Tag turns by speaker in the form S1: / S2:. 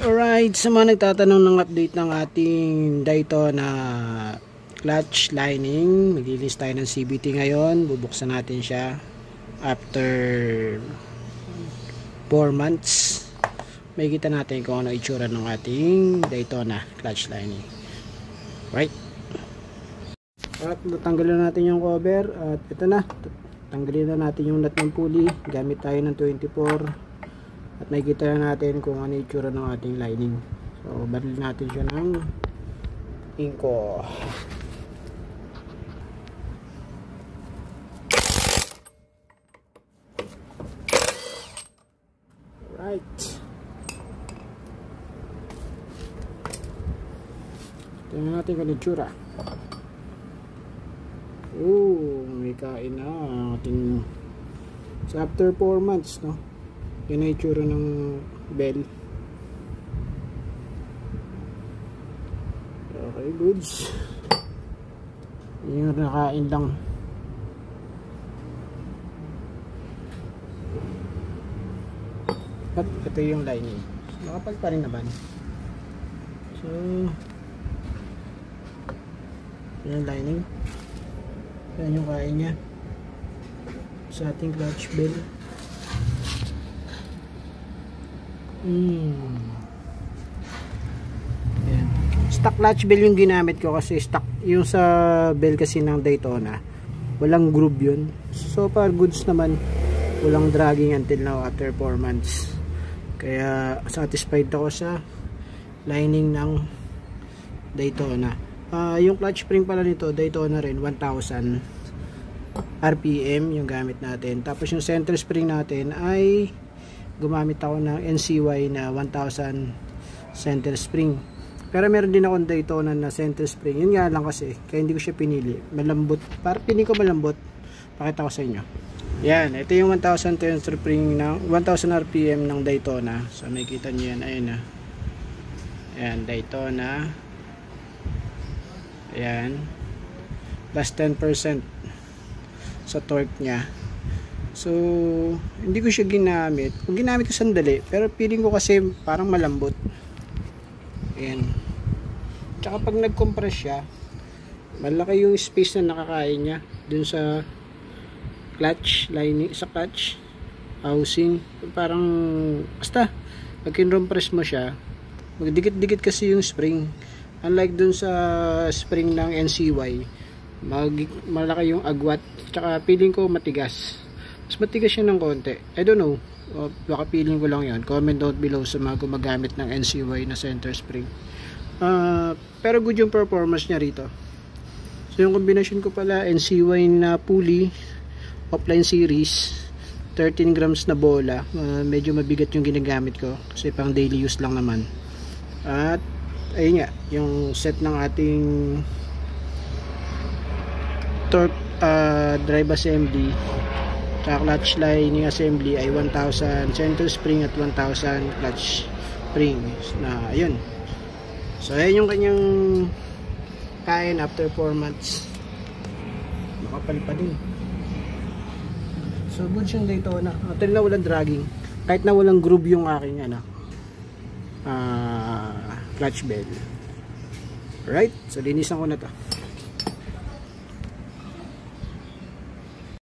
S1: Alright, sa mga nagtatanong ng update ng ating Daytona clutch lining, maglilinis tayo ng CVT ngayon. Bubuksan natin siya after 4 months. Makikita natin kung ano itsura ng ating Daytona clutch lining. Right. At natanggalin na natin yung cover at ito na. Tanggalin na natin yung nut ng pulley. Gamit tayo ng 24. At nakikita na natin kung ano yung itsura ng ating lining. So, baril natin siya ng inko. Right. Tingnan natin kung ano yung itsura. Oh, may kain na ating. So, after 4 months, no? Yan ang itsura ng bell. Okay, goods. Yung nakain lang. At ito yung lining. Nakapal pa rin naman. So, yan yung lining. Yan yung kain niya sa ating clutch bell. Ayan. Stock clutch bell yung ginamit ko kasi stock yung sa bell kasi ng Daytona walang groove yun. So far goods naman, walang dragging until now after 4 months, kaya satisfied ako sa lining ng Daytona. Yung clutch spring pala nito Daytona rin 1000 RPM yung gamit natin, tapos yung center spring natin ay gumamit ako ng NCY na 1000 center spring. Pero meron din ako Daytona na center spring. Yun nga lang kasi, kaya hindi ko siya pinili. Malambot. Para piling ko malambot. Pakita ko sa inyo. Yan. Ito yung 1000 center spring ng 1000 RPM ng Daytona. So nakikita nyo yan. Ayun na. Ayan. Daytona. Ayan. Plus 10% sa torque nya. So, hindi ko siya ginamit. Kung ginamit ko sandali, pero feeling ko kasi parang malambot. Ayan. Tsaka pag nag-compress siya, malaki yung space na nakakain niya dun sa clutch lining, sa clutch housing. Parang, basta, pag kinrompress mo siya, magdikit-dikit kasi yung spring. Unlike dun sa spring ng NCY, malaki yung agwat. Tsaka feeling ko matigas. Mas matigas siya ng konti. I don't know. Baka feeling ko lang yan. Comment down below sa mga gumagamit ng NCY na center spring. Pero good yung performance niya rito. So yung combination ko pala, NCY na pulley, offline series, 13 grams na bola. Medyo mabigat yung ginagamit ko kasi pang daily use lang naman. At ayun nga, yung set ng ating torque drive assembly clutch lining assembly ay 1000 center spring at 1000 clutch spring na ayun. So ayun yung kanyang kain after 4 months. Makapal pa din. So good siyang Daytona. Until na walang dragging. Kahit na walang groove yung aking clutch bell. Right? So linisan ko na to.